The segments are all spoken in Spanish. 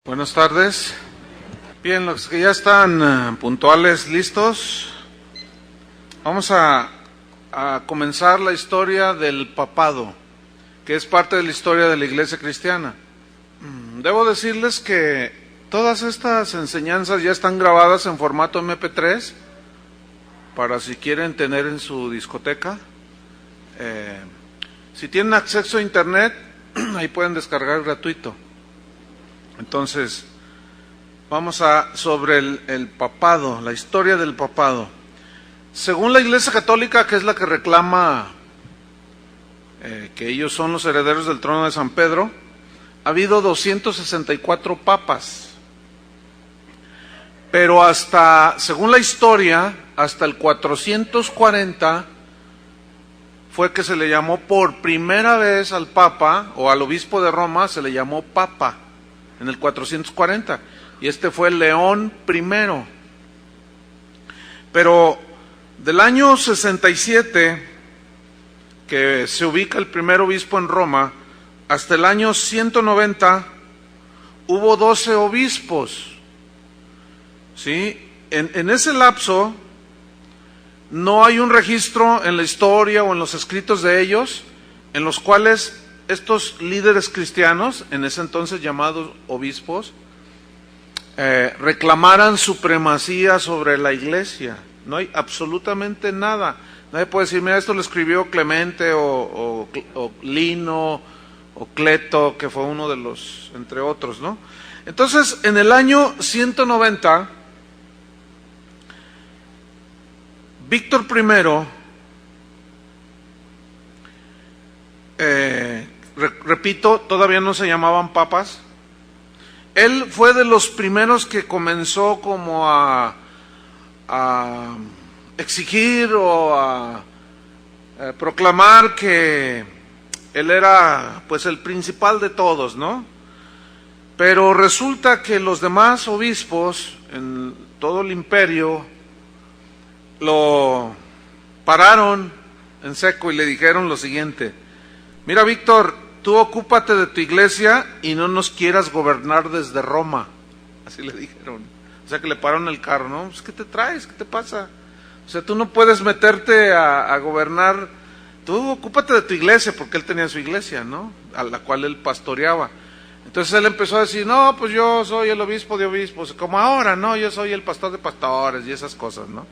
Buenas tardes. Bien, los que ya están puntuales, listos, vamos a comenzar la historia del papado, que es parte de la historia de la Iglesia cristiana. Debo decirles que todas estas enseñanzas ya están grabadas en formato MP3, para si quieren tener en su discoteca. Si tienen acceso a internet, ahí pueden descargar gratuito. Entonces, vamos sobre el papado, la historia del papado. Según la Iglesia Católica, que es la que reclama que ellos son los herederos del trono de San Pedro, ha habido 264 papas. Pero según la historia, hasta el 440 fue que se le llamó por primera vez al papa, o al obispo de Roma, se le llamó papa. En el 440, y este fue León I. Pero del año 67, que se ubica el primer obispo en Roma, hasta el año 190, hubo 12 obispos. ¿Sí? En ese lapso, no hay un registro en la historia o en los escritos de ellos, en los cuales estos líderes cristianos, en ese entonces llamados obispos, reclamaran supremacía sobre la iglesia. No hay absolutamente nada. Nadie puede decir, mira, esto lo escribió Clemente o Lino o Cleto, que fue uno de los, entre otros, ¿no? Entonces, en el año 190, Víctor I, repito, todavía no se llamaban papas. Él fue de los primeros que comenzó como a exigir o a proclamar que él era pues el principal de todos, ¿no? Pero resulta que los demás obispos en todo el imperio lo pararon en seco y le dijeron lo siguiente: mira, Víctor, tú ocúpate de tu iglesia y no nos quieras gobernar desde Roma. Así le dijeron. O sea, que le pararon el carro, ¿no? Pues, ¿qué te traes? ¿Qué te pasa? O sea, tú no puedes meterte a gobernar. Tú ocúpate de tu iglesia, porque él tenía su iglesia, ¿no? A la cual él pastoreaba. Entonces él empezó a decir, no, pues yo soy el obispo de obispos. Como ahora, no, yo soy el pastor de pastores y esas cosas, ¿no?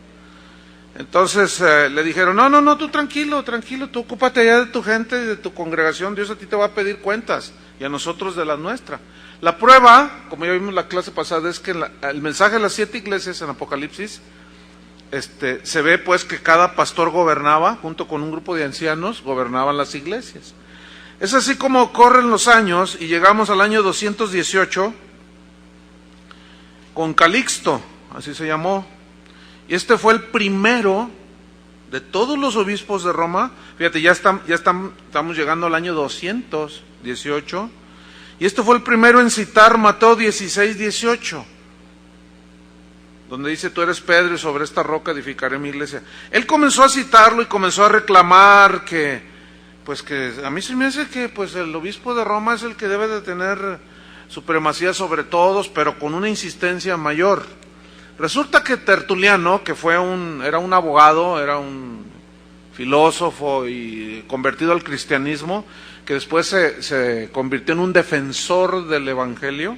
Entonces le dijeron, no, tú tranquilo, tú ocúpate ya de tu gente y de tu congregación, Dios a ti te va a pedir cuentas y a nosotros de la nuestra. La prueba, como ya vimos en la clase pasada, es que el mensaje de las 7 iglesias en Apocalipsis, se ve pues que cada pastor gobernaba, junto con un grupo de ancianos, gobernaban las iglesias. Es así como corren los años y llegamos al año 218 con Calixto, así se llamó. Y este fue el primero de todos los obispos de Roma. Fíjate, ya estamos llegando al año 218. Y este fue el primero en citar Mateo 16:18, donde dice, tú eres Pedro y sobre esta roca edificaré mi iglesia. Él comenzó a citarlo y comenzó a reclamar que a mí se me hace que pues el obispo de Roma es el que debe de tener supremacía sobre todos, pero con una insistencia mayor. Resulta que Tertuliano, que era un abogado, era un filósofo y convertido al cristianismo, que después se convirtió en un defensor del evangelio,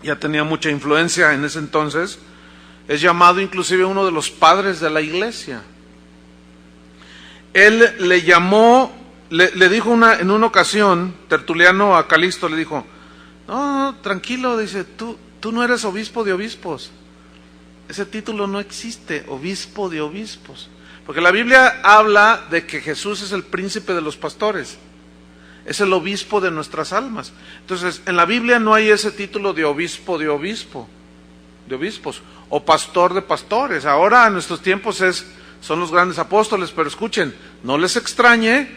ya tenía mucha influencia en ese entonces, es llamado inclusive uno de los padres de la iglesia. Él le dijo en una ocasión, Tertuliano a Calixto le dijo, no, tranquilo, dice, tú no eres obispo de obispos. Ese título no existe, obispo de obispos, porque la Biblia habla de que Jesús es el príncipe de los pastores, es el obispo de nuestras almas. Entonces, en la Biblia no hay ese título de obispo de obispos, o pastor de pastores. Ahora en nuestros tiempos son los grandes apóstoles, pero escuchen, no les extrañe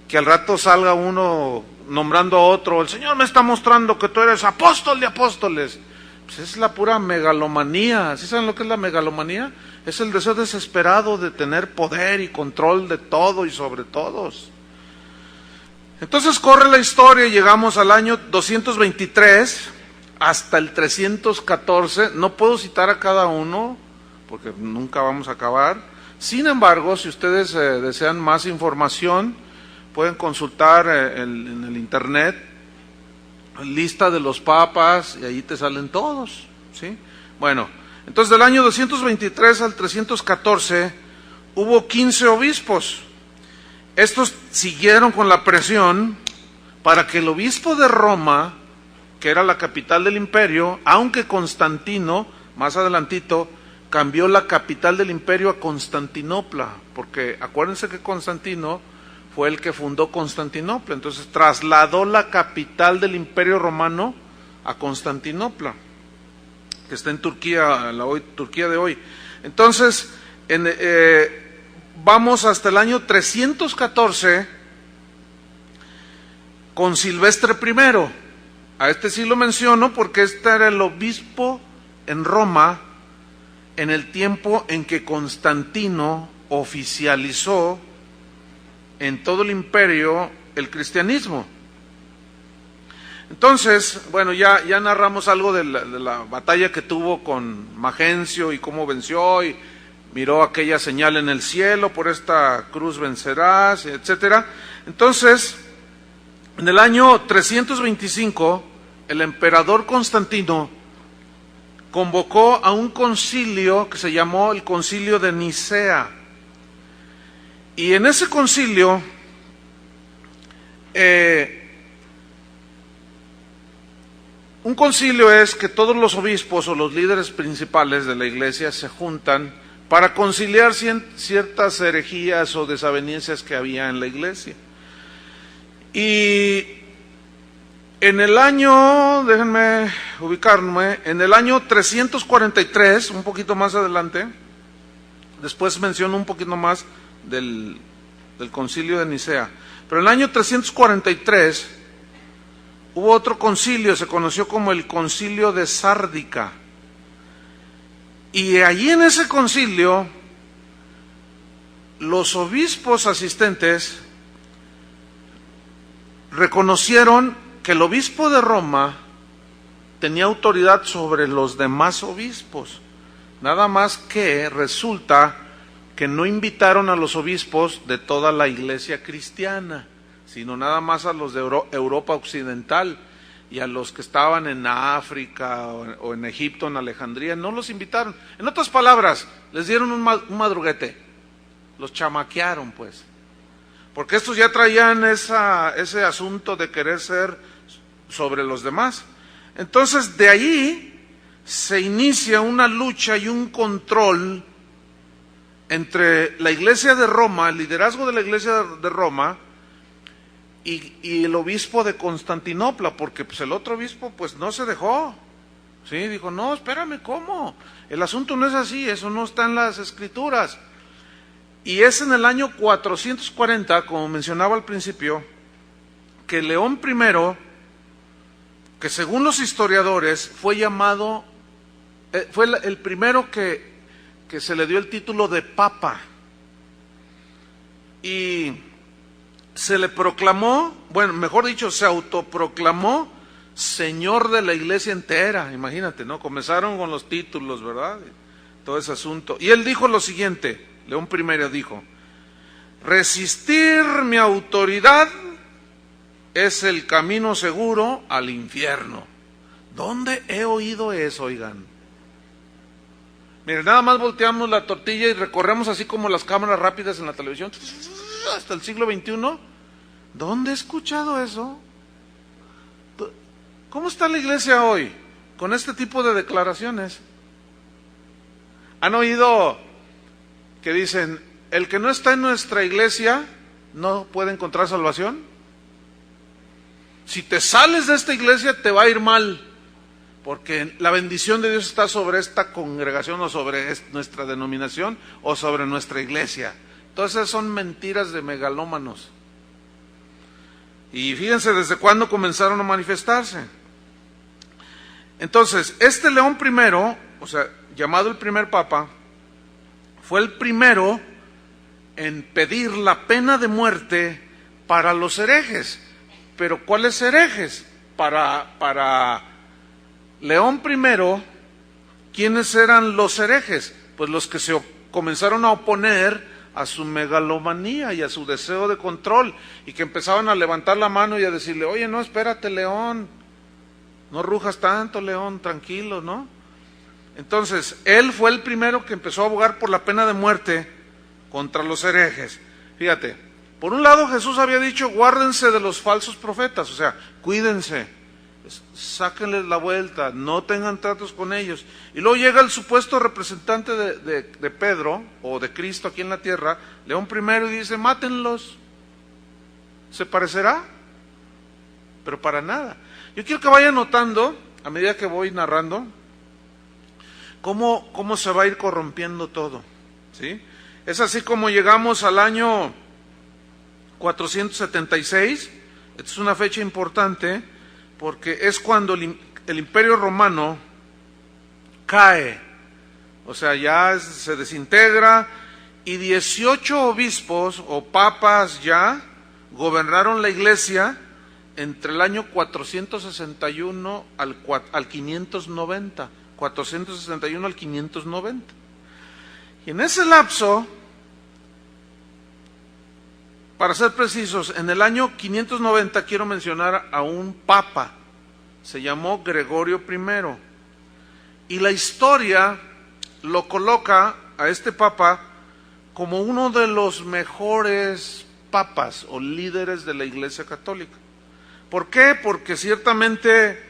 que al rato salga uno nombrando a otro, el Señor me está mostrando que tú eres apóstol de apóstoles. Pues es la pura megalomanía. ¿Sí saben lo que es la megalomanía? Es el deseo desesperado de tener poder y control de todo y sobre todos. Entonces corre la historia y llegamos al año 223, hasta el 314. No puedo citar a cada uno, porque nunca vamos a acabar. Sin embargo, si ustedes desean más información, pueden consultar en el internet, lista de los papas, y ahí te salen todos, ¿sí? Bueno, entonces del año 223 al 314 hubo 15 obispos. Estos siguieron con la presión para que el obispo de Roma, que era la capital del imperio, aunque Constantino, más adelantito, cambió la capital del imperio a Constantinopla, porque acuérdense que Constantino fue el que fundó Constantinopla, entonces trasladó la capital del imperio romano a Constantinopla, que está en Turquía, Turquía de hoy. Entonces, vamos hasta el año 314 con Silvestre I. A este sí lo menciono porque este era el obispo en Roma en el tiempo en que Constantino oficializó en todo el imperio el cristianismo. Entonces, bueno, ya narramos algo de la batalla que tuvo con Magencio y cómo venció, y miró aquella señal en el cielo, por esta cruz vencerás, etcétera. Entonces, en el año 325, el emperador Constantino convocó a un concilio que se llamó el Concilio de Nicea. Y en ese concilio, un concilio es que todos los obispos o los líderes principales de la iglesia se juntan para conciliar ciertas herejías o desavenencias que había en la iglesia. Y en el año, déjenme ubicarme, en el año 343, un poquito más adelante, después menciono un poquito más del concilio de Nicea, pero en el año 343 hubo otro concilio, se conoció como el Concilio de Sárdica, y allí en ese concilio los obispos asistentes reconocieron que el obispo de Roma tenía autoridad sobre los demás obispos, nada más que resulta que no invitaron a los obispos de toda la iglesia cristiana, sino nada más a los de Europa Occidental, y a los que estaban en África o en Egipto, en Alejandría, no los invitaron. En otras palabras, les dieron un madruguete, los chamaquearon pues, porque estos ya traían ese asunto de querer ser sobre los demás. Entonces de ahí se inicia una lucha y un control entre la iglesia de Roma, el liderazgo de la iglesia de Roma y el obispo de Constantinopla, porque pues el otro obispo pues no se dejó, ¿sí? Dijo, no, espérame, ¿cómo? El asunto no es así, eso no está en las escrituras. Y es en el año 440, como mencionaba al principio, que León I, que según los historiadores fue llamado, fue el primero que se le dio el título de papa, y se le proclamó, bueno, mejor dicho, se autoproclamó señor de la iglesia entera. Imagínate, ¿no? Comenzaron con los títulos, ¿verdad? Todo ese asunto. Y él dijo lo siguiente, León I dijo, resistir mi autoridad es el camino seguro al infierno. ¿Dónde he oído eso, oigan? Miren, nada más volteamos la tortilla y recorremos así como las cámaras rápidas en la televisión hasta el siglo XXI. ¿Dónde he escuchado eso? ¿Cómo está la iglesia hoy con este tipo de declaraciones? ¿Han oído que dicen, el que no está en nuestra iglesia no puede encontrar salvación? Si te sales de esta iglesia te va a ir mal, porque la bendición de Dios está sobre esta congregación o sobre nuestra denominación o sobre nuestra iglesia. Todas esas son mentiras de megalómanos. Y fíjense desde cuándo comenzaron a manifestarse. Entonces, este León I, o sea, llamado el primer papa, fue el primero en pedir la pena de muerte para los herejes. Pero ¿cuáles herejes? Para León I, ¿quiénes eran los herejes? Pues los que se comenzaron a oponer a su megalomanía y a su deseo de control, y que empezaban a levantar la mano y a decirle, oye, no, espérate, León, no rujas tanto, León, tranquilo, ¿no? Entonces, él fue el primero que empezó a abogar por la pena de muerte contra los herejes. Fíjate, por un lado Jesús había dicho, guárdense de los falsos profetas, o sea, cuídense, sáquenles la vuelta, no tengan tratos con ellos. Y luego llega el supuesto representante de Pedro, o de Cristo aquí en la tierra, León I, y dice, mátenlos. ¿Se parecerá? Pero para nada. Yo quiero que vayan notando, a medida que voy narrando, cómo se va a ir corrompiendo todo, ¿sí? Es así como llegamos al año 476, esta es una fecha importante, porque es cuando el Imperio Romano cae, o sea, ya se desintegra, y 18 obispos o papas ya gobernaron la iglesia entre el año 461 al 590, 461 al 590. Y en ese lapso, para ser precisos, en el año 590 quiero mencionar a un papa, se llamó Gregorio I, y la historia lo coloca a este papa como uno de los mejores papas o líderes de la Iglesia Católica. ¿Por qué? Porque ciertamente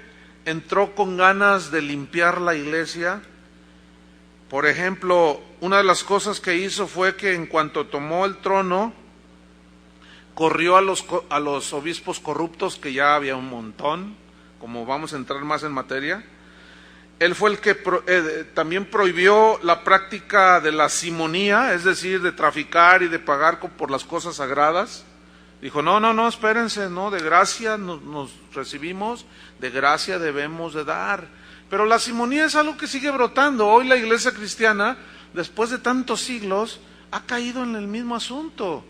entró con ganas de limpiar la iglesia. Por ejemplo, una de las cosas que hizo fue que en cuanto tomó el trono, corrió a los obispos corruptos, que ya había un montón, como vamos a entrar más en materia. Él fue el que también prohibió la práctica de la simonía, es decir, de traficar y de pagar por las cosas sagradas. Dijo, no, espérense, no, de gracia nos recibimos, de gracia debemos de dar. Pero la simonía es algo que sigue brotando. Hoy la iglesia cristiana, después de tantos siglos, ha caído en el mismo asunto.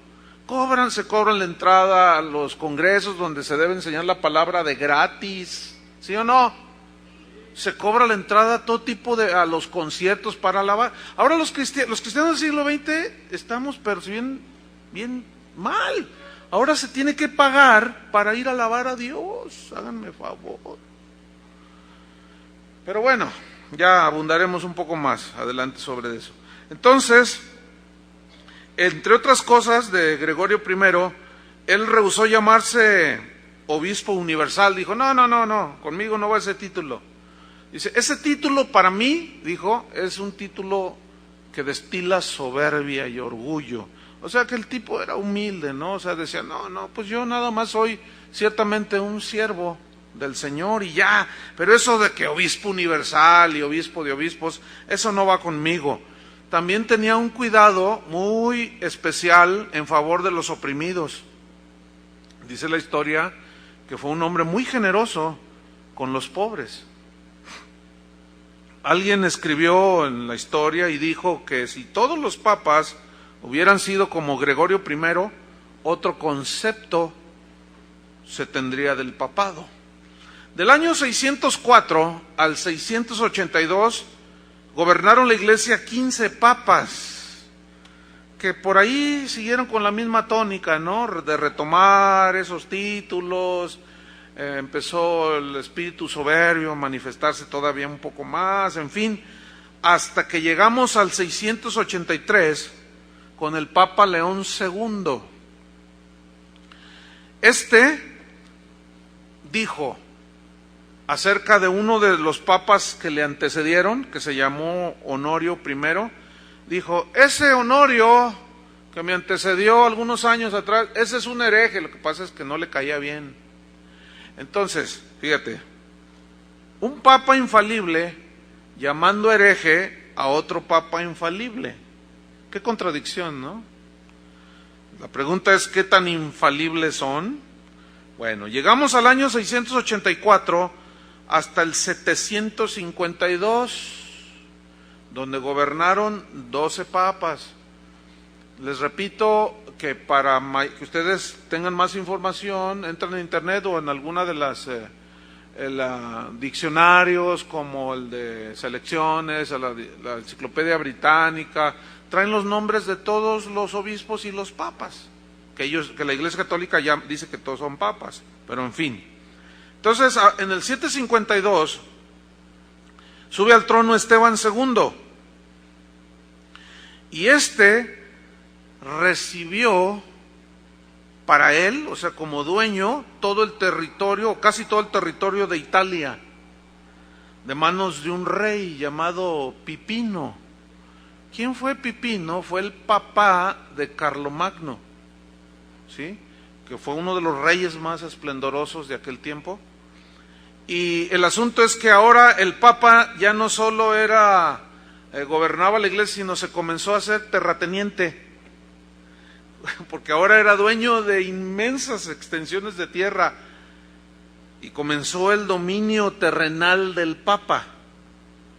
Se cobran la entrada a los congresos donde se debe enseñar la palabra de gratis, ¿sí o no? Se cobra la entrada a todo tipo a los conciertos para alabar. Ahora los cristianos del siglo XX estamos percibiendo bien mal. Ahora se tiene que pagar para ir a alabar a Dios, háganme favor. Pero bueno, ya abundaremos un poco más adelante sobre eso. Entonces, entre otras cosas de Gregorio I, él rehusó llamarse obispo universal. Dijo, no, conmigo no va ese título. Dice, ese título para mí, dijo, es un título que destila soberbia y orgullo. O sea que el tipo era humilde, ¿no? O sea, decía, no, pues yo nada más soy ciertamente un siervo del Señor y ya. Pero eso de que obispo universal y obispo de obispos, eso no va conmigo. También tenía un cuidado muy especial en favor de los oprimidos. Dice la historia que fue un hombre muy generoso con los pobres. Alguien escribió en la historia y dijo que si todos los papas hubieran sido como Gregorio I, otro concepto se tendría del papado. Del año 604 al 682 gobernaron la iglesia 15 papas, que por ahí siguieron con la misma tónica, ¿no? De retomar esos títulos. Empezó el espíritu soberbio a manifestarse todavía un poco más, en fin, hasta que llegamos al 683 con el Papa León II. Este dijo acerca de uno de los papas que le antecedieron, que se llamó Honorio I, dijo, ese Honorio que me antecedió algunos años atrás, ese es un hereje, lo que pasa es que no le caía bien. Entonces, fíjate, un papa infalible llamando hereje a otro papa infalible. Qué contradicción, ¿no? La pregunta es, ¿qué tan infalibles son? Bueno, llegamos al año 684 hasta el 752, donde gobernaron 12 papas. Les repito que para que ustedes tengan más información, entran en internet o en alguna de las diccionarios como el de selecciones, la Enciclopedia Británica, traen los nombres de todos los obispos y los papas, que la Iglesia Católica ya dice que todos son papas, pero en fin. Entonces, en el 752 sube al trono Esteban II, y recibió para él, o sea, como dueño, todo el territorio, o casi todo el territorio de Italia, de manos de un rey llamado Pipino. ¿Quién fue Pipino? Fue el papá de Carlomagno, ¿sí? Que fue uno de los reyes más esplendorosos de aquel tiempo. Y el asunto es que ahora el papa ya no solo gobernaba la iglesia, sino se comenzó a ser terrateniente, porque ahora era dueño de inmensas extensiones de tierra, y comenzó el dominio terrenal del Papa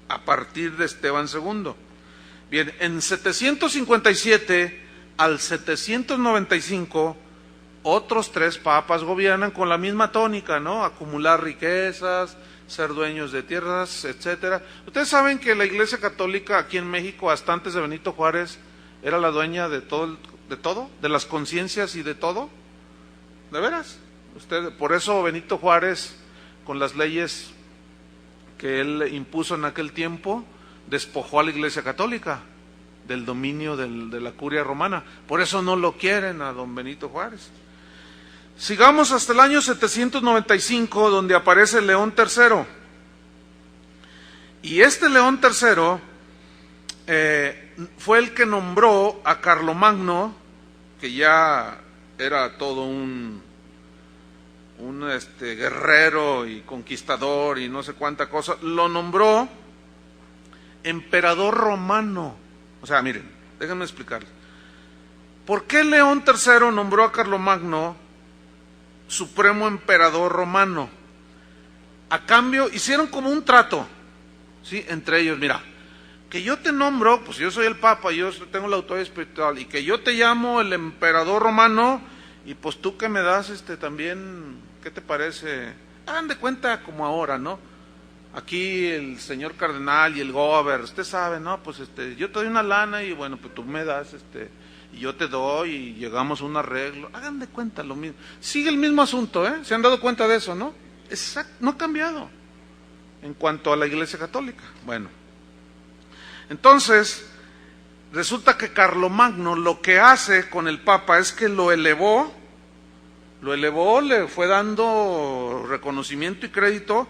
a partir de Esteban II. Bien, en 757 al 795, otros 3 papas gobiernan con la misma tónica, ¿no? Acumular riquezas, ser dueños de tierras, etcétera. Ustedes saben que la Iglesia Católica aquí en México, hasta antes de Benito Juárez, era la dueña de todo, de las conciencias y de todo. ¿De veras? Por eso Benito Juárez, con las leyes que él impuso en aquel tiempo, despojó a la Iglesia Católica del dominio de la curia romana. Por eso no lo quieren a don Benito Juárez. Sigamos hasta el año 795, donde aparece León III. Y León III fue el que nombró a Carlomagno, que ya era todo un guerrero y conquistador y no sé cuánta cosa, lo nombró emperador romano. O sea, miren, déjenme explicarles. ¿Por qué León III nombró a Carlomagno supremo emperador romano? A cambio, hicieron como un trato, ¿sí? Entre ellos, mira, que yo te nombro, pues yo soy el Papa, yo tengo la autoridad espiritual, y que yo te llamo el emperador romano, y pues tú que me das también, ¿qué te parece? Hagan de cuenta como ahora, ¿no? Aquí el señor cardenal y el gober, usted sabe, ¿no? Pues yo te doy una lana y bueno, pues tú me das, y yo te doy y llegamos a un arreglo. Hagan de cuenta lo mismo. Sigue el mismo asunto, ¿eh? ¿Se han dado cuenta de eso, no? Exacto, no ha cambiado en cuanto a la Iglesia Católica. Bueno, entonces, resulta que Carlomagno lo que hace con el Papa es que lo elevó, le fue dando reconocimiento y crédito,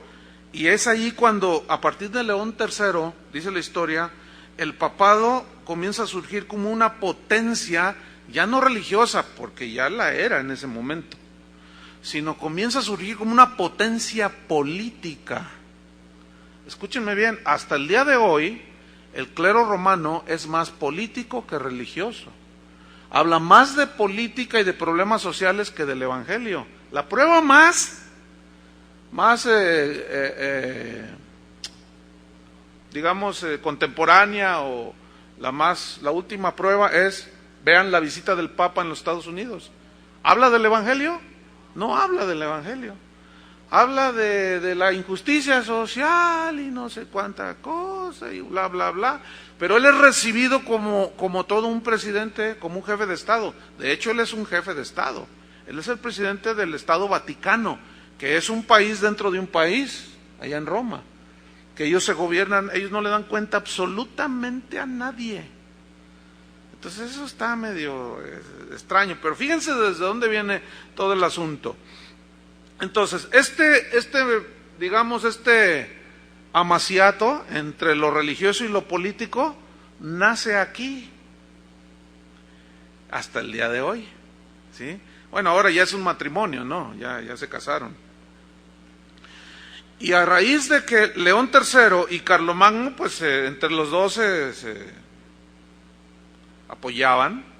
y es allí cuando, a partir de León III, dice la historia, el papado comienza a surgir como una potencia, ya no religiosa, porque ya la era en ese momento, sino comienza a surgir como una potencia política. Escúchenme bien, hasta el día de hoy, el clero romano es más político que religioso. Habla más de política y de problemas sociales que del Evangelio. La prueba más contemporánea, o la última prueba es, vean la visita del Papa en los Estados Unidos. ¿Habla del Evangelio? No habla del Evangelio. Habla de la injusticia social y no sé cuánta cosa y bla, bla, bla. Pero él es recibido como todo un presidente, como un jefe de Estado. De hecho, él es un jefe de Estado. Él es el presidente del Estado Vaticano, que es un país dentro de un país, allá en Roma. Que ellos se gobiernan, ellos no le dan cuenta absolutamente a nadie. Entonces eso está medio extraño. Pero fíjense desde dónde viene todo el asunto. Entonces, este amaciato entre lo religioso y lo político nace aquí hasta el día de hoy, ¿sí? Bueno, ahora ya es un matrimonio, ¿no? Ya se casaron. Y a raíz de que León III y Carlomagno, pues entre los dos se apoyaban,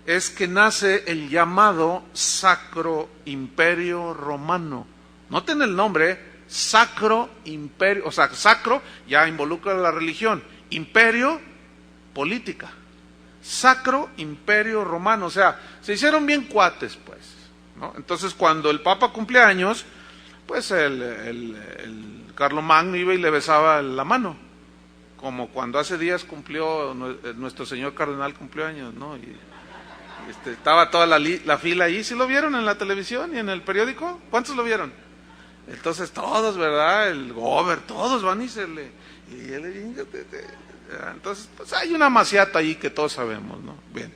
es que nace el llamado Sacro Imperio Romano. Noten el nombre, Sacro Imperio, o sea, sacro ya involucra la religión, imperio, política. Sacro Imperio Romano, o sea, se hicieron bien cuates, pues, ¿no? Entonces, cuando el Papa cumple años, pues el Carlomagno iba y le besaba la mano, como cuando hace días cumplió, nuestro señor cardenal cumplió años, ¿no? Y estaba toda la fila ahí. ¿Sí lo vieron en la televisión y en el periódico? ¿Cuántos lo vieron? Entonces todos, ¿verdad? El gober, todos van y se le... Y él, entonces, pues hay una maciata ahí que todos sabemos, ¿no? Bien.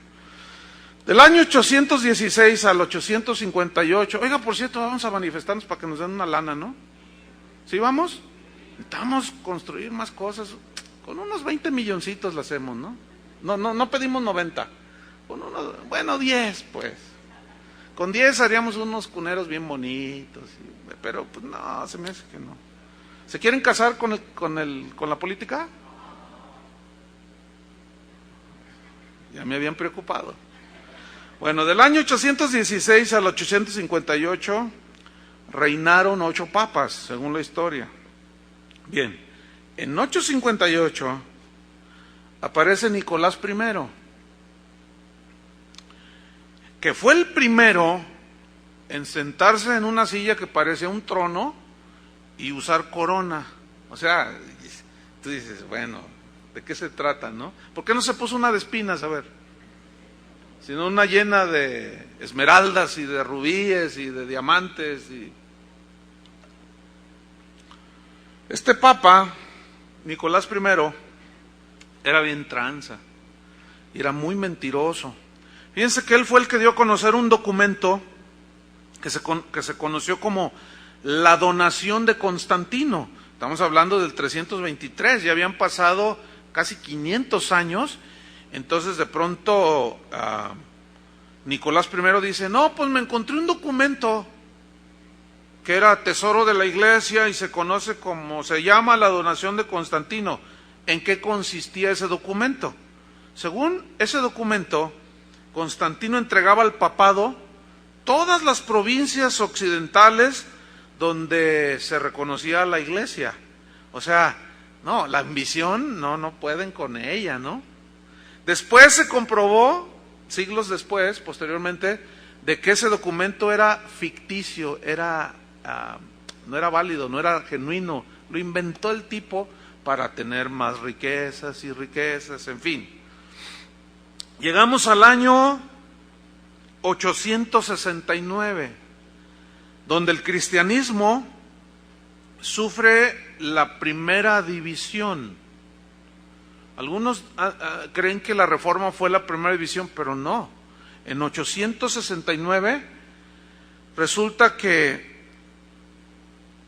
Del año 816 al 858, oiga, por cierto, vamos a manifestarnos para que nos den una lana, ¿no? ¿Sí vamos? Necesitamos construir más cosas. Con unos 20 milloncitos lo hacemos, ¿no? No pedimos 90. Con unos, bueno, 10, pues. Con 10 haríamos unos cuneros bien bonitos, pero pues no, se me hace que no. ¿Se quieren casar con la política? Ya me habían preocupado. Bueno, del año 816 al 858 reinaron 8 papas, según la historia. Bien, en 858 aparece Nicolás I, que fue el primero en sentarse en una silla que parecía un trono y usar corona. O sea, tú dices, bueno, ¿de qué se trata, no? ¿Por qué no se puso una de espinas, a ver? Sino una llena de esmeraldas y de rubíes y de diamantes. Este papa, Nicolás I, era bien tranza y era muy mentiroso. Fíjense que él fue el que dio a conocer un documento que se conoció como la donación de Constantino. Estamos hablando del 323, ya habían pasado casi 500 años. Entonces de pronto Nicolás I dice, no, pues me encontré un documento que era tesoro de la iglesia y se conoce como, se llama la donación de Constantino. ¿En qué consistía ese documento? Según ese documento, Constantino entregaba al papado todas las provincias occidentales donde se reconocía a la iglesia. O sea, no, la ambición, no pueden con ella, ¿no? Después se comprobó, siglos después, posteriormente, de que ese documento era ficticio, no era válido, no era genuino, lo inventó el tipo para tener más riquezas y riquezas, en fin. Llegamos al año 869, donde el cristianismo sufre la primera división. Algunos creen que la Reforma fue la primera división, pero no. En 869 resulta que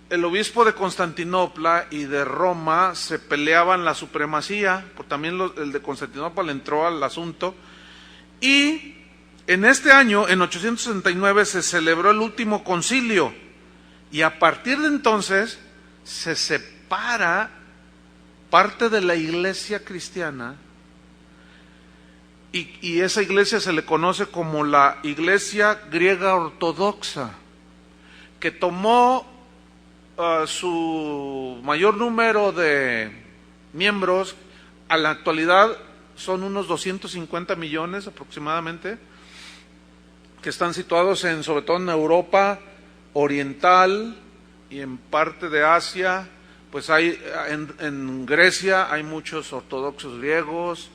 el obispo de Constantinopla y de Roma se peleaban la supremacía, porque también el de Constantinopla le entró al asunto, y en este año, en 869, se celebró el último concilio, y a partir de entonces se separa parte de la iglesia cristiana, y esa iglesia se le conoce como la iglesia griega ortodoxa, que tomó su mayor número de miembros. A la actualidad son unos 250 millones aproximadamente, que están situados sobre todo en Europa oriental y en parte de Asia. Pues hay en Grecia hay muchos ortodoxos griegos,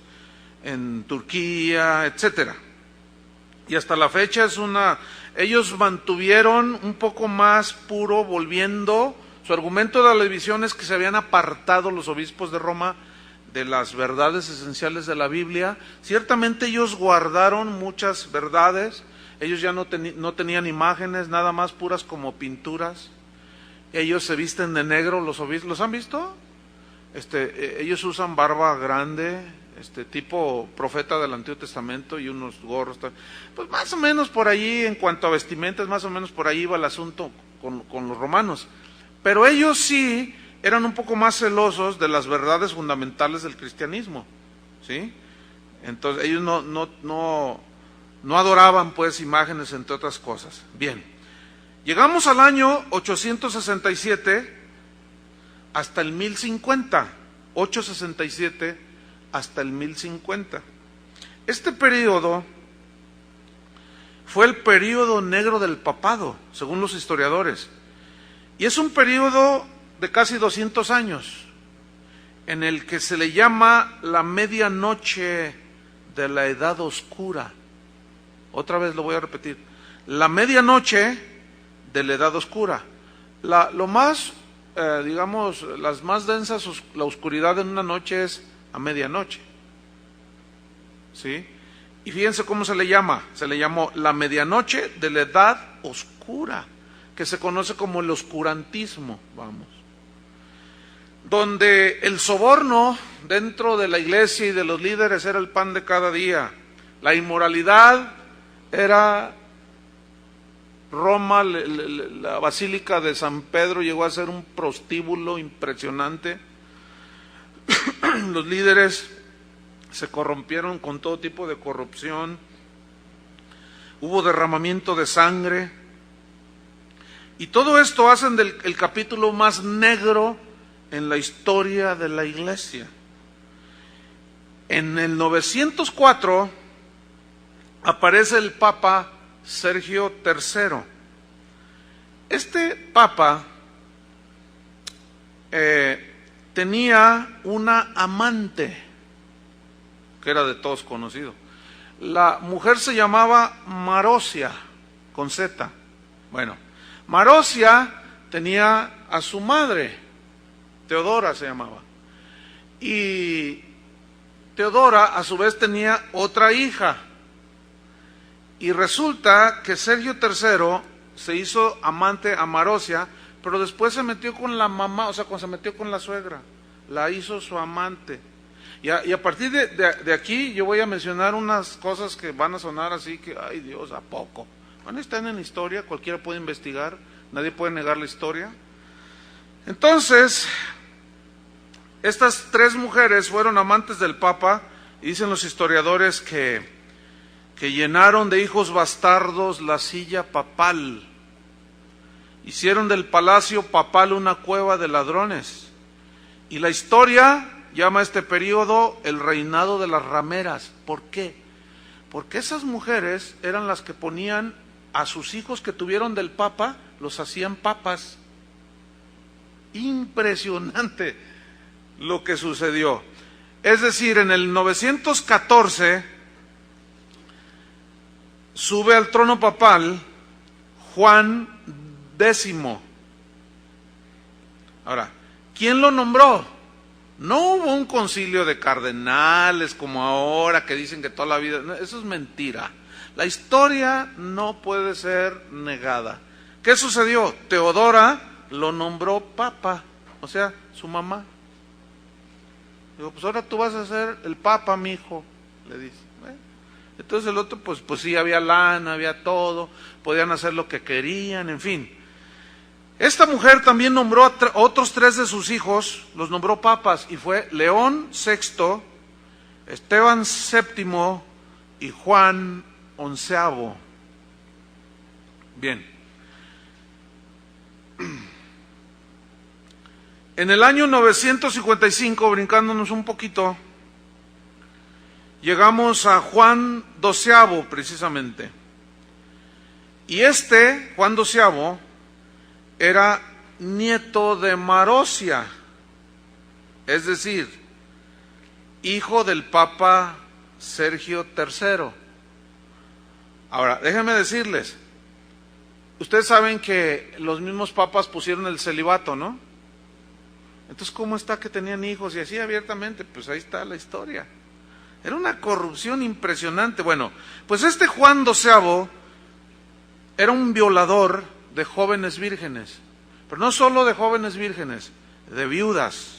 en Turquía, etcétera. Y hasta la fecha ellos mantuvieron un poco más puro, volviendo, su argumento de la división es que se habían apartado los obispos de Roma de las verdades esenciales de la Biblia. Ciertamente ellos guardaron muchas verdades, ellos ya no tenían imágenes, nada más puras como pinturas. Ellos se visten de negro, los obispos, ¿los han visto? Ellos usan barba grande, tipo profeta del Antiguo Testamento, y unos gorros, pues más o menos por allí, en cuanto a vestimentas, más o menos por ahí iba el asunto con los romanos. Pero ellos sí eran un poco más celosos de las verdades fundamentales del cristianismo, ¿sí? Entonces ellos no adoraban pues imágenes, entre otras cosas. Bien, llegamos al año 867 hasta el 1050, 867 hasta el 1050. Este periodo fue el periodo negro del papado, según los historiadores. Y es un periodo de casi 200 años, en el que se le llama la medianoche de la edad oscura. Otra vez lo voy a repetir. La medianoche de la edad oscura. Lo más, digamos, las más densas, la oscuridad en una noche es a medianoche. ¿Sí? Y fíjense cómo se le llama. Se le llamó la medianoche de la edad oscura, que se conoce como el oscurantismo, vamos. Donde el soborno dentro de la iglesia y de los líderes era el pan de cada día. La inmoralidad era Roma, la Basílica de San Pedro llegó a ser un prostíbulo impresionante. Los líderes se corrompieron con todo tipo de corrupción. Hubo derramamiento de sangre. Y todo esto hacen el capítulo más negro en la historia de la iglesia. En el 904 aparece el Papa Sergio III. Este Papa tenía una amante que era de todos conocido. La mujer se llamaba Marozia, con Z. Bueno, Marozia tenía a su madre, Teodora se llamaba. Y Teodora a su vez tenía otra hija. Y resulta que Sergio III se hizo amante a Marozia, pero después se metió con la mamá, o sea, se metió con la suegra, la hizo su amante. Y a partir de aquí yo voy a mencionar unas cosas que van a sonar así que, ay Dios, ¿a poco? Bueno, están en la historia, cualquiera puede investigar, nadie puede negar la historia. Entonces, estas tres mujeres fueron amantes del Papa, y dicen los historiadores que llenaron de hijos bastardos la silla papal. Hicieron del palacio papal una cueva de ladrones. Y la historia llama a este periodo el reinado de las rameras. ¿Por qué? Porque esas mujeres eran las que ponían a sus hijos que tuvieron del Papa, los hacían papas. Impresionante lo que sucedió. Es decir, en el 914 sube al trono papal Juan X. Ahora, ¿quién lo nombró? No hubo un concilio de cardenales como ahora que dicen que toda la vida... Eso es mentira. La historia no puede ser negada. ¿Qué sucedió? Teodora lo nombró papa, o sea, su mamá. Digo, pues ahora tú vas a ser el papa, mi hijo, le dice. Entonces el otro, pues sí, había lana, había todo, podían hacer lo que querían, en fin. Esta mujer también nombró a otros tres de sus hijos, los nombró papas, y fue León VI, Esteban VII y Juan XI. Bien. En el año 955, brincándonos un poquito, llegamos a Juan XII precisamente. Y Juan XII, era nieto de Marozia, es decir, hijo del Papa Sergio III. Ahora, déjenme decirles, ustedes saben que los mismos papas pusieron el celibato, ¿no? Entonces, ¿cómo está que tenían hijos y así abiertamente? Pues ahí está la historia. Era una corrupción impresionante. Bueno, pues Juan XII era un violador de jóvenes vírgenes, pero no solo de jóvenes vírgenes, de viudas.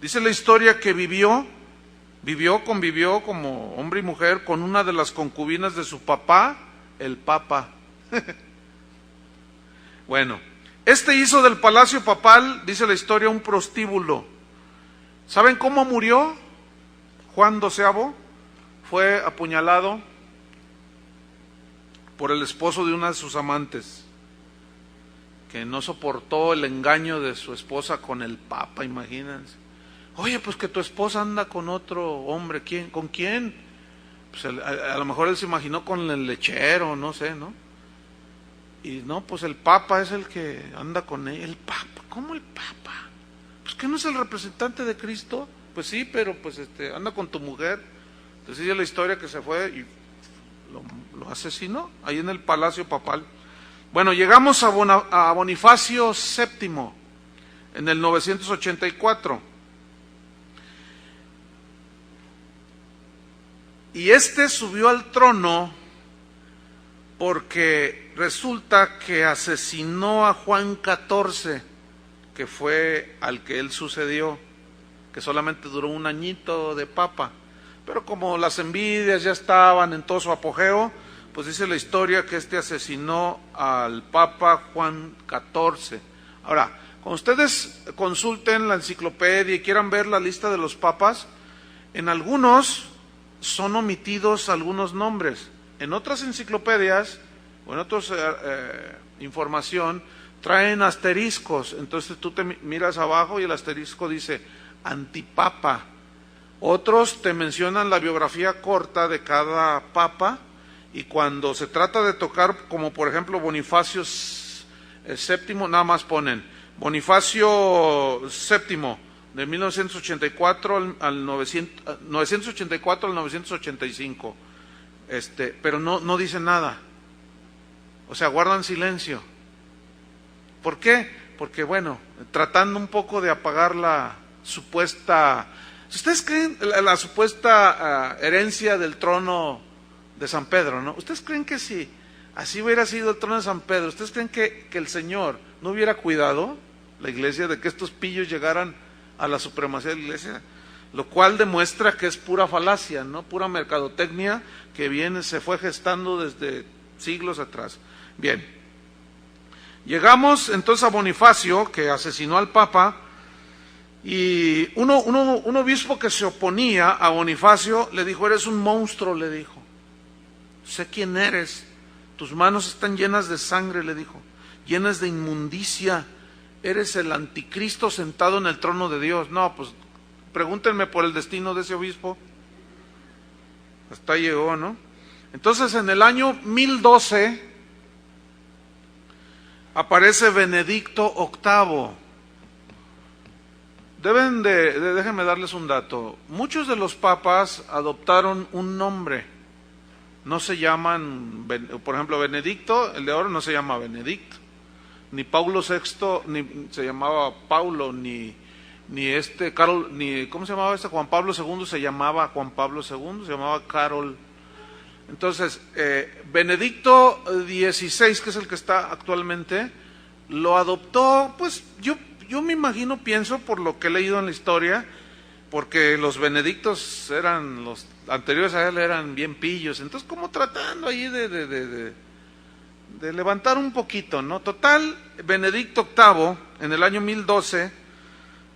Dice la historia que convivió como hombre y mujer con una de las concubinas de su papá, el Papa. Bueno, hizo del palacio papal, dice la historia, un prostíbulo. ¿Saben cómo murió Juan XII? Fue apuñalado por el esposo de una de sus amantes, que no soportó el engaño de su esposa con el Papa, imagínense. Oye, pues que tu esposa anda con otro hombre, ¿quién? ¿Con quién? Pues a lo mejor él se imaginó con el lechero, no sé, ¿no? Y no, pues el Papa es el que anda con él. El Papa, ¿cómo el Papa? Pues que no es el representante de Cristo. Pues sí, pero pues anda con tu mujer. Entonces dice la historia que se fue y lo asesinó ahí en el palacio papal. Bueno, llegamos a Bonifacio VII en el 984. Y subió al trono porque resulta que asesinó a Juan XIV, que fue al que él sucedió, que solamente duró un añito de papa. Pero como las envidias ya estaban en todo su apogeo, pues dice la historia que asesinó al Papa Juan XIV. Ahora, cuando ustedes consulten la enciclopedia y quieran ver la lista de los papas, en algunos son omitidos algunos nombres. En otras enciclopedias o en otras información traen asteriscos. Entonces tú te miras abajo y el asterisco dice antipapa. Otros te mencionan la biografía corta de cada papa, y cuando se trata de tocar, como por ejemplo Bonifacio VII, nada más ponen Bonifacio VII de 1984 al 984 al 985, pero no dicen nada, o sea, guardan silencio. ¿Por qué? Porque bueno, tratando un poco de apagar la supuesta, ¿ustedes creen la supuesta herencia del trono de San Pedro, no? ¿Ustedes creen que si así hubiera sido el trono de San Pedro, ustedes creen que el Señor no hubiera cuidado la iglesia de que estos pillos llegaran a la supremacía de la iglesia? Lo cual demuestra que es pura falacia, ¿no? Pura mercadotecnia que se fue gestando desde siglos atrás. Bien, llegamos entonces a Bonifacio, que asesinó al Papa, y un obispo que se oponía a Bonifacio le dijo: eres un monstruo, le dijo. Sé quién eres, tus manos están llenas de sangre, le dijo, llenas de inmundicia, eres el anticristo sentado en el trono de Dios. No, pues pregúntenme por el destino de ese obispo. Hasta ahí llegó, ¿no? Entonces en el año 1012 aparece Benedicto VIII. Déjenme darles un dato. Muchos de los papas adoptaron un nombre. No se llaman, por ejemplo, Benedicto, el de ahora no se llama Benedicto. Ni Paulo VI, ni se llamaba Paulo, ni Carol, ni, ¿cómo se llamaba Juan Pablo II se llamaba Juan Pablo II, se llamaba Carol. Entonces, Benedicto XVI, que es el que está actualmente, lo adoptó, pues yo me imagino, pienso por lo que he leído en la historia, porque los benedictos los anteriores a él eran bien pillos, entonces como tratando ahí de levantar un poquito, ¿no? Total, Benedicto VIII, en el año 1012,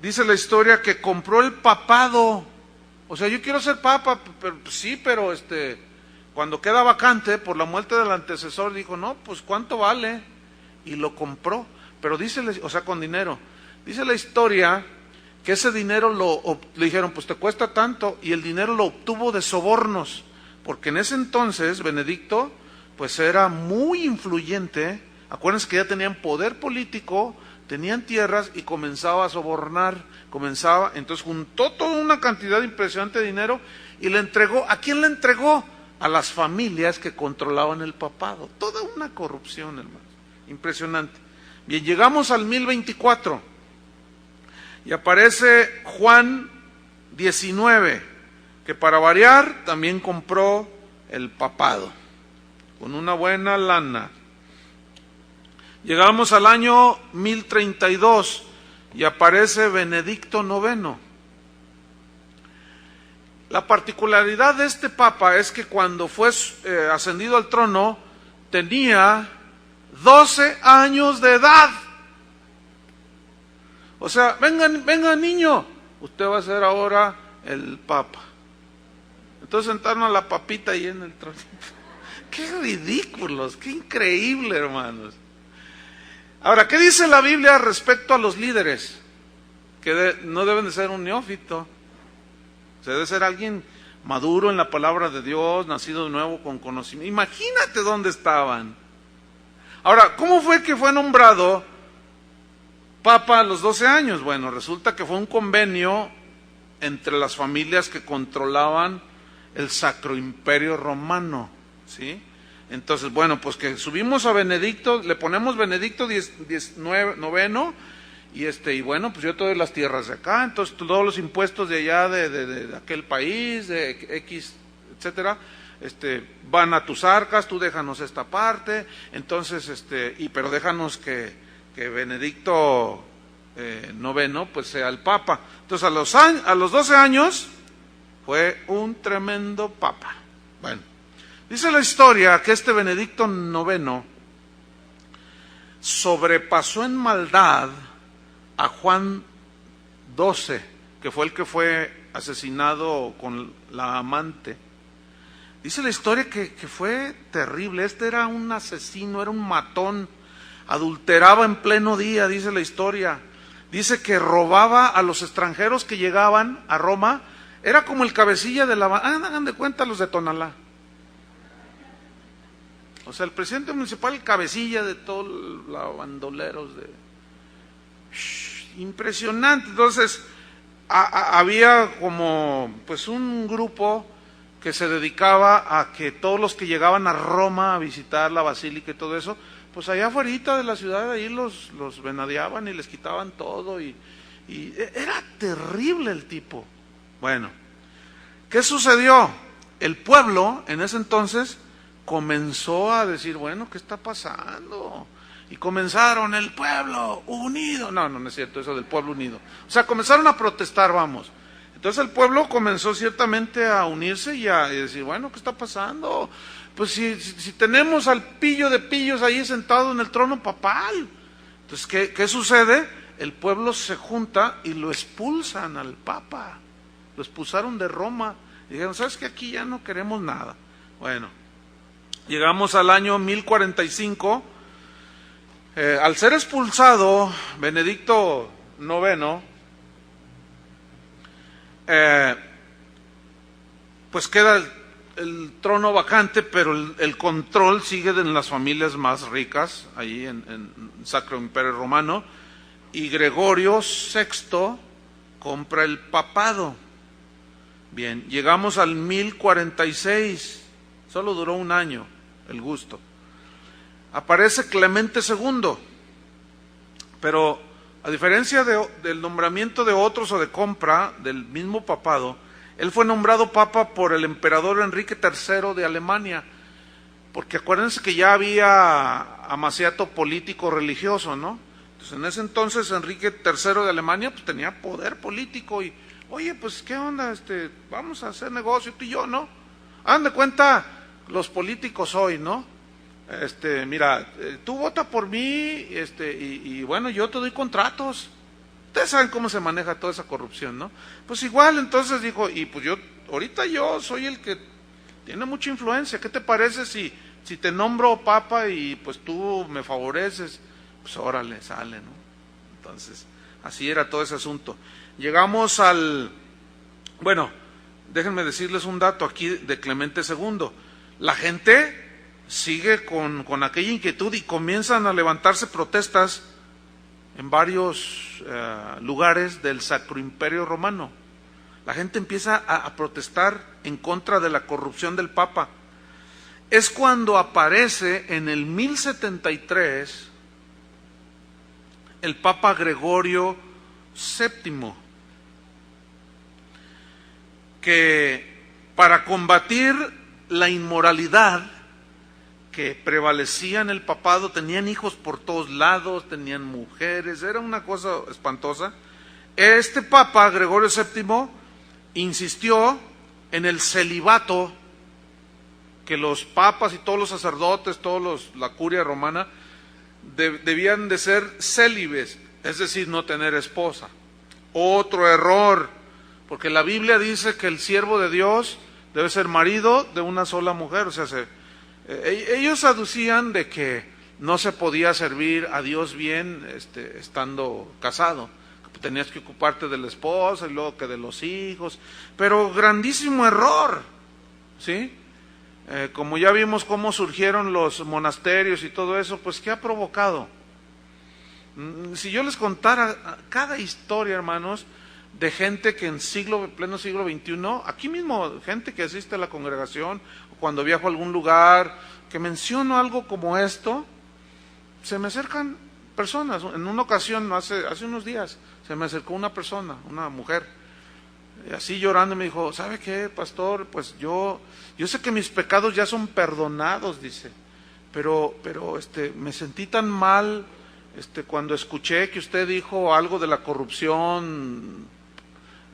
dice la historia que compró el papado. O sea, yo quiero ser papa, pero cuando queda vacante por la muerte del antecesor, dijo, no, pues ¿cuánto vale? Y lo compró, pero o sea, con dinero. Dice la historia que ese dinero le dijeron, pues te cuesta tanto, y el dinero lo obtuvo de sobornos, porque en ese entonces Benedicto pues era muy influyente. Acuérdense que ya tenían poder político, tenían tierras y comenzaba a sobornar, entonces juntó toda una cantidad impresionante de dinero y le entregó. ¿A quién le entregó? A las familias que controlaban el papado. Toda una corrupción, hermanos, impresionante. Bien, llegamos al 1024 y aparece Juan XIX, que para variar también compró el papado con una buena lana. Llegamos al año 1032 y aparece Benedicto IX. La particularidad de este papa es que cuando fue ascendido al trono tenía 12 años de edad. O sea, venga niño, usted va a ser ahora el papa. Entonces sentaron a la papita ahí en el trono. Qué ridículos, qué increíble, hermanos. Ahora, ¿qué dice la Biblia respecto a los líderes? Que no deben de ser un neófito. Se debe ser alguien maduro en la palabra de Dios, nacido de nuevo con conocimiento. Imagínate dónde estaban. Ahora, ¿cómo fue que fue nombrado papa a los 12 años? Bueno, resulta que fue un convenio entre las familias que controlaban el Sacro Imperio Romano, ¿sí? Entonces, bueno, pues que subimos a Benedicto, le ponemos Benedicto noveno, y bueno, pues yo te doy las tierras de acá, entonces todos los impuestos de allá, de aquel país, de X, etcétera, van a tus arcas, tú déjanos esta parte, entonces, pero déjanos que Benedicto noveno, pues sea el papa. Entonces a los 12 años fue un tremendo papa. Bueno, dice la historia que este Benedicto noveno sobrepasó en maldad a Juan XII, que fue el que fue asesinado con la amante. Dice la historia que fue terrible. Este era un asesino, era un matón, adulteraba en pleno día, dice la historia. Dice que robaba a los extranjeros que llegaban a Roma. Era como el cabecilla de la... hagan de cuenta los de Tonalá. O sea, el presidente municipal, el cabecilla de todos los bandoleros de... impresionante. Entonces, había como pues un grupo que se dedicaba a que todos los que llegaban a Roma a visitar la basílica y todo eso, pues allá afuera de la ciudad, ahí los venadeaban y les quitaban todo, y era terrible el tipo. Bueno, ¿qué sucedió? El pueblo en ese entonces comenzó a decir, bueno, ¿qué está pasando? Y comenzaron, el pueblo unido. No es cierto eso del pueblo unido. O sea, comenzaron a protestar, vamos. Entonces el pueblo comenzó ciertamente a unirse y decir, bueno, ¿qué está pasando? Pues si tenemos al pillo de pillos ahí sentado en el trono papal. Entonces, ¿qué sucede? El pueblo se junta y lo expulsan al papa. Lo expulsaron de Roma. Y dijeron, ¿sabes qué? Aquí ya no queremos nada. Bueno, llegamos al año 1045. Al ser expulsado Benedicto noveno, pues queda el trono vacante, pero el control sigue en las familias más ricas, ahí en Sacro Imperio Romano, y Gregorio VI compra el papado. Bien, llegamos al 1046, solo duró un año el gusto. Aparece Clemente II, pero a diferencia del nombramiento de otros o de compra del mismo papado, él fue nombrado papa por el emperador Enrique III de Alemania, porque acuérdense que ya había amaciato político religioso, ¿no? Entonces en ese entonces Enrique III de Alemania pues tenía poder político y, oye, pues ¿qué onda? Vamos a hacer negocio tú y yo, ¿no? Hagan de cuenta los políticos hoy, ¿no? Mira, tú vota por mí, y bueno, yo te doy contratos. Ustedes saben cómo se maneja toda esa corrupción, ¿no? Pues igual, entonces dijo, y pues ahorita yo soy el que tiene mucha influencia. ¿Qué te parece si te nombro papa y pues tú me favoreces? Pues órale, sale, ¿no? Entonces, así era todo ese asunto. Llegamos bueno, déjenme decirles un dato aquí de Clemente II. La gente sigue con aquella inquietud y comienzan a levantarse protestas en varios lugares del Sacro Imperio Romano. La gente empieza a protestar en contra de la corrupción del Papa. Es cuando aparece en el 1073 el Papa Gregorio VII, que para combatir la inmoralidad que prevalecía en el papado, tenían hijos por todos lados, tenían mujeres, era una cosa espantosa. Este Papa, Gregorio VII, insistió en el celibato, que los papas y todos los sacerdotes, la curia romana, debían de ser célibes, es decir, no tener esposa. Otro error, porque la Biblia dice que el siervo de Dios debe ser marido de una sola mujer, o sea, ellos aducían de que no se podía servir a Dios bien estando casado, tenías que ocuparte de la esposa y luego que de los hijos, pero grandísimo error, ¿sí? Como ya vimos cómo surgieron los monasterios y todo eso, pues ¿qué ha provocado? Si yo les contara cada historia, hermanos, de gente que en pleno siglo XXI, aquí mismo, gente que asiste a la congregación, cuando viajo a algún lugar, que menciono algo como esto, se me acercan personas. En una ocasión, hace unos días, se me acercó una persona, una mujer, así llorando, me dijo, ¿sabe qué, pastor? Pues yo sé que mis pecados ya son perdonados, dice, pero me sentí tan mal cuando escuché que usted dijo algo de la corrupción,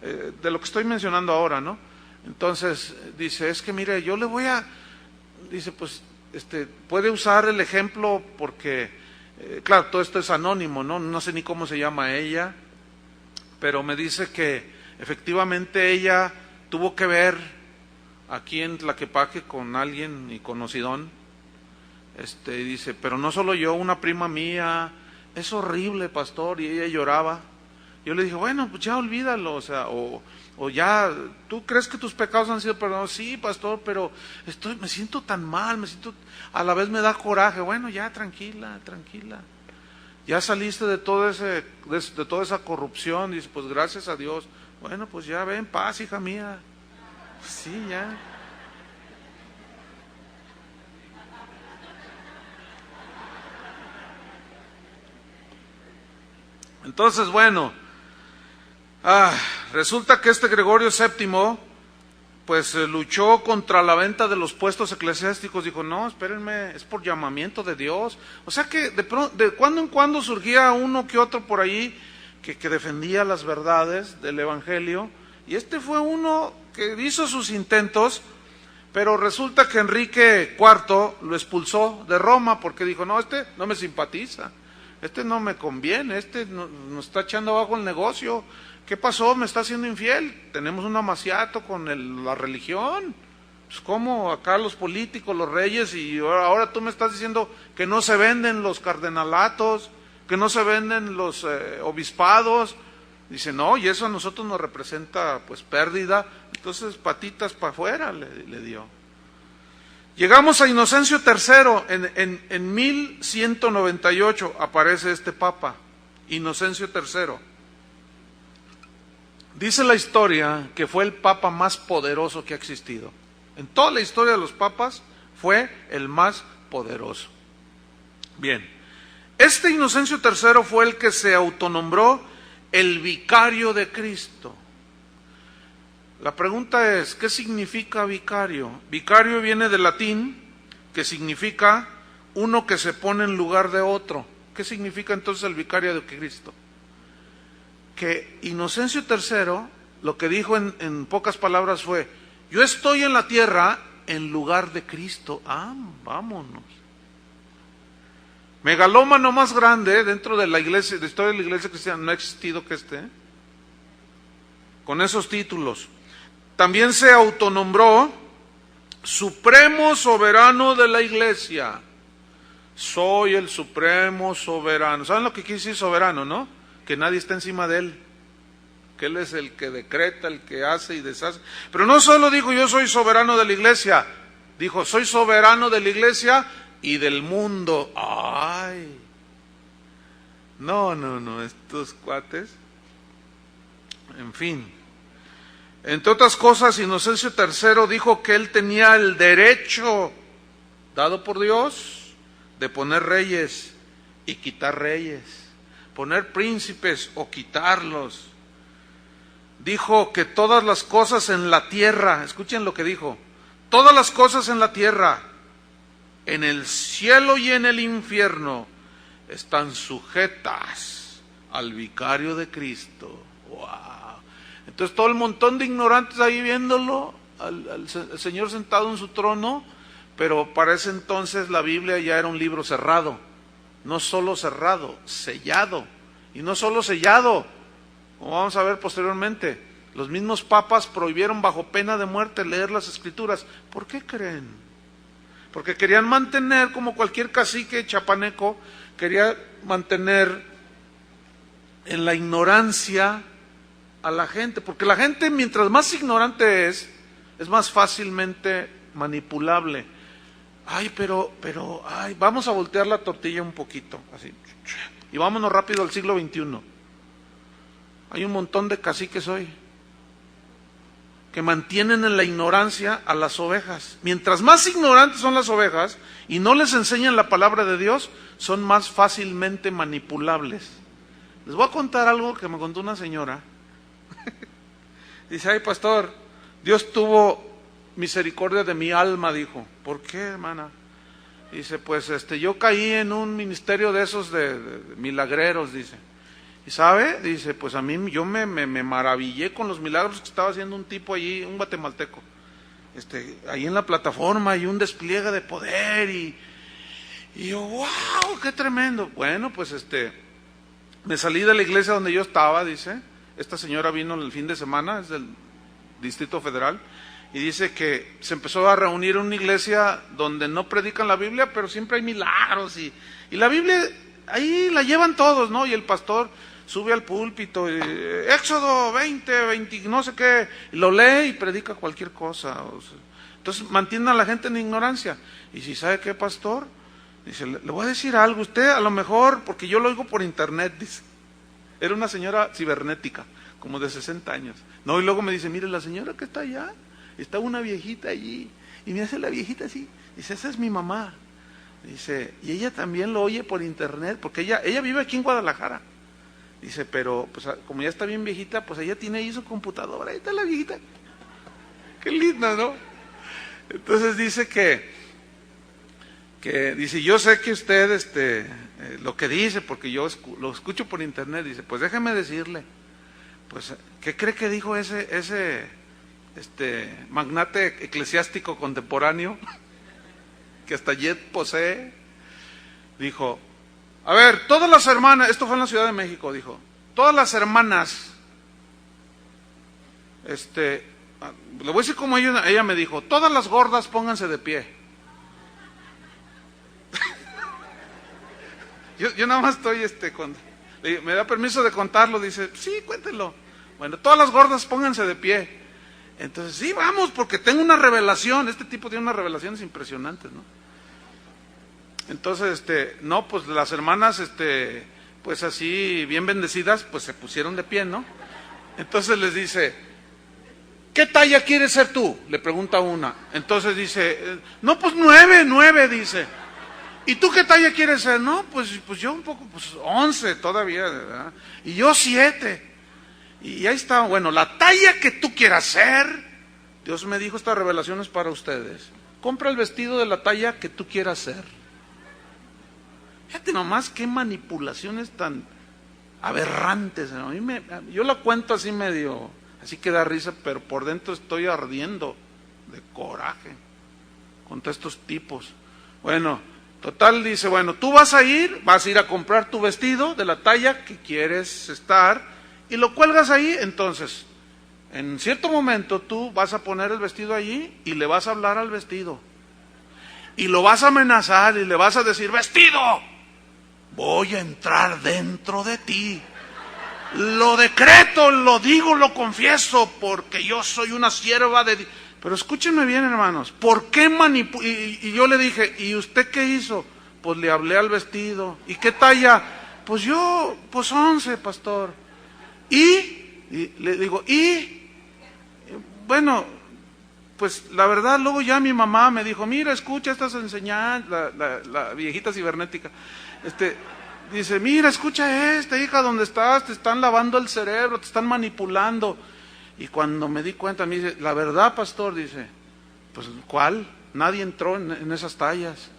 de lo que estoy mencionando ahora, ¿no? Entonces dice, es que mire, yo le voy a, dice, pues puede usar el ejemplo porque, claro, todo esto es anónimo, ¿no? No sé ni cómo se llama ella, pero me dice que efectivamente ella tuvo que ver aquí en Tlaquepaque con alguien y conocidón, dice, pero no solo yo, una prima mía, es horrible, pastor, y ella lloraba. Yo le dije, bueno, pues ya olvídalo, o ya, ¿tú crees que tus pecados han sido perdonados? Sí, pastor, pero me siento tan mal, a la vez me da coraje. Bueno, ya, tranquila, ya saliste de todo de toda esa corrupción. Dice, pues gracias a Dios. Bueno, pues ya ve en paz, hija mía. Sí, ya. Entonces, bueno, resulta que Gregorio VII, pues luchó contra la venta de los puestos eclesiásticos. Dijo, no, espérenme, es por llamamiento de Dios. O sea que de cuando en cuando surgía uno que otro por ahí que defendía las verdades del Evangelio, y fue uno que hizo sus intentos, pero resulta que Enrique IV lo expulsó de Roma porque dijo, no, no me simpatiza, no me conviene, nos está echando abajo el negocio. ¿Qué pasó? ¿Me está haciendo infiel? Tenemos un amaciato con la religión. Pues ¿cómo? Acá los políticos, los reyes, y ahora tú me estás diciendo que no se venden los cardenalatos, que no se venden los obispados. Dice, no, y eso a nosotros nos representa pues pérdida. Entonces patitas para afuera le dio. Llegamos a Inocencio III, en 1198 aparece este papa, Inocencio III. Dice la historia que fue el papa más poderoso que ha existido. En toda la historia de los papas fue el más poderoso. Bien, Inocencio III fue el que se autonombró el vicario de Cristo. La pregunta es, ¿qué significa vicario? Vicario viene del latín, que significa uno que se pone en lugar de otro. ¿Qué significa entonces el vicario de Cristo? Que Inocencio III lo que dijo en pocas palabras fue, yo estoy en la tierra en lugar de Cristo. Vámonos. Megalómano más grande dentro de la iglesia, de historia de la iglesia cristiana, no ha existido que con esos títulos. También se autonombró Supremo Soberano de la Iglesia. Soy el Supremo Soberano. ¿Saben lo que quiere decir soberano, no? Que nadie está encima de él. Que él es el que decreta, el que hace y deshace. Pero no solo dijo yo soy soberano de la Iglesia. Dijo soy soberano de la Iglesia y del mundo. ¡Ay! No, estos cuates. En fin. Entre otras cosas, Inocencio III dijo que él tenía el derecho, dado por Dios, de poner reyes y quitar reyes, poner príncipes o quitarlos. Dijo que todas las cosas en la tierra, escuchen lo que dijo, todas las cosas en la tierra, en el cielo y en el infierno, están sujetas al vicario de Cristo. ¡Wow! Entonces todo el montón de ignorantes ahí viéndolo, al Señor sentado en su trono, pero para ese entonces la Biblia ya era un libro cerrado, no solo cerrado, sellado, y no solo sellado, como vamos a ver posteriormente, los mismos papas prohibieron bajo pena de muerte leer las Escrituras. ¿Por qué creen? Porque querían mantener, como cualquier cacique chapaneco, quería mantener en la ignorancia a la gente, porque la gente mientras más ignorante es más fácilmente manipulable. Vamos a voltear la tortilla un poquito, así. Y vámonos rápido al siglo XXI. Hay un montón de caciques hoy que mantienen en la ignorancia a las ovejas. Mientras más ignorantes son las ovejas y no les enseñan la palabra de Dios, son más fácilmente manipulables. Les voy a contar algo que me contó una señora. Dice, ay pastor, Dios tuvo misericordia de mi alma, dijo. ¿Por qué, hermana? Dice, pues yo caí en un ministerio de esos de milagreros, dice. ¿Y sabe? Dice, pues a mí yo me maravillé con los milagros que estaba haciendo un tipo allí, un guatemalteco. Ahí en la plataforma y un despliegue de poder y yo, wow, qué tremendo. Bueno, pues me salí de la iglesia donde yo estaba, dice. Esta señora vino el fin de semana, es del Distrito Federal, y dice que se empezó a reunir en una iglesia donde no predican la Biblia, pero siempre hay milagros y la Biblia ahí la llevan todos, ¿no? Y el pastor sube al púlpito, Éxodo 20, no sé qué, y lo lee y predica cualquier cosa. Entonces mantiene a la gente en ignorancia. Y si sabe qué, pastor, dice, le voy a decir algo, usted a lo mejor, porque yo lo oigo por internet, dice. Era una señora cibernética, como de 60 años. No, y luego me dice, mire, la señora que está allá, está una viejita allí, y me hace la viejita así, dice, esa es mi mamá. Dice, y ella también lo oye por internet, porque ella vive aquí en Guadalajara. Dice, pero pues como ya está bien viejita, pues ella tiene ahí su computadora, ahí está la viejita. Qué linda, ¿no? Entonces dice que dice, yo sé que usted lo que dice, porque yo lo escucho por internet, dice, pues déjeme decirle, pues, ¿qué cree que dijo ese magnate eclesiástico contemporáneo? Que hasta jet posee. Dijo, a ver, todas las hermanas, esto fue en la Ciudad de México, dijo, todas las hermanas, le voy a decir como ella me dijo, todas las gordas pónganse de pie. yo nada más estoy, me da permiso de contarlo, dice, sí, cuéntenlo. Bueno, todas las gordas pónganse de pie. Entonces, sí, vamos, porque tengo una revelación, este tipo tiene unas revelaciones impresionantes, ¿no? Entonces, no, pues las hermanas, pues así, bien bendecidas, pues se pusieron de pie, ¿no? Entonces les dice, ¿qué talla quieres ser tú? Le pregunta una. Entonces dice, no, pues 9, dice. ¿Y tú qué talla quieres ser? No, pues yo un poco, pues 11 todavía, ¿verdad? Y yo 7. Y ahí está, bueno, la talla que tú quieras ser, Dios me dijo, esta revelación es para ustedes. Compra el vestido de la talla que tú quieras ser. Fíjate nomás qué manipulaciones tan aberrantes. ¿No? Yo la cuento así medio, así que da risa, pero por dentro estoy ardiendo de coraje contra estos tipos. Bueno, total dice, bueno, tú vas a ir a comprar tu vestido de la talla que quieres estar y lo cuelgas ahí. Entonces, en cierto momento tú vas a poner el vestido allí y le vas a hablar al vestido y lo vas a amenazar y le vas a decir, vestido, voy a entrar dentro de ti, lo decreto, lo digo, lo confieso, porque yo soy una sierva de Dios. Pero escúchenme bien, hermanos, ¿por qué y yo le dije, ¿y usted qué hizo? Pues le hablé al vestido. ¿Y qué talla? Pues yo, pues 11, pastor. Y le digo, bueno, pues la verdad, luego ya mi mamá me dijo, mira, escucha estas enseñanzas, la viejita cibernética, dice, mira, escucha hija, donde estás, te están lavando el cerebro, te están manipulando. Y cuando me di cuenta, me dice, la verdad, pastor, dice, pues ¿cuál? Nadie entró en esas tallas.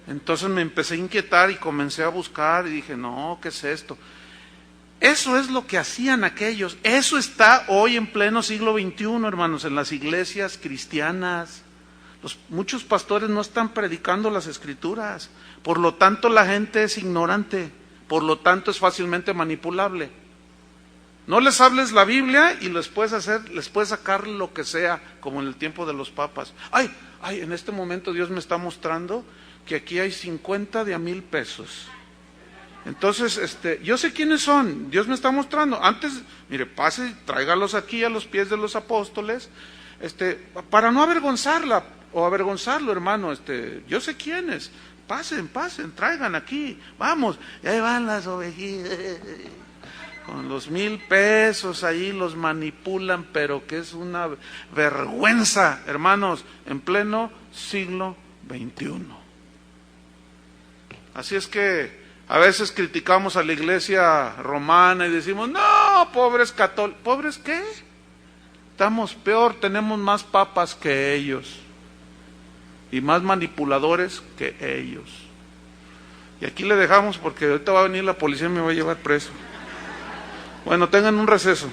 Entonces me empecé a inquietar y comencé a buscar y dije, no, ¿qué es esto? Eso es lo que hacían aquellos. Eso está hoy en pleno siglo XXI, hermanos, en las iglesias cristianas. Muchos pastores no están predicando las escrituras. Por lo tanto, la gente es ignorante. Por lo tanto, es fácilmente manipulable. No les hables la Biblia y les puedes sacar lo que sea, como en el tiempo de los papas. Ay, en este momento Dios me está mostrando que aquí hay 50 de a 1,000 pesos. Entonces, yo sé quiénes son, Dios me está mostrando. Antes, mire, pase, tráigalos aquí a los pies de los apóstoles, para no avergonzarla o avergonzarlo, hermano, yo sé quiénes. Pasen, traigan aquí, vamos, y ahí van las ovejitas, con los 1,000 pesos ahí los manipulan, pero que es una vergüenza, hermanos, en pleno siglo XXI. Así es que a veces criticamos a la iglesia romana y decimos, no, pobres católicos. ¿Pobres qué? Estamos peor, tenemos más papas que ellos y más manipuladores que ellos. Y aquí le dejamos porque ahorita va a venir la policía y me va a llevar preso. Bueno, tengan un receso.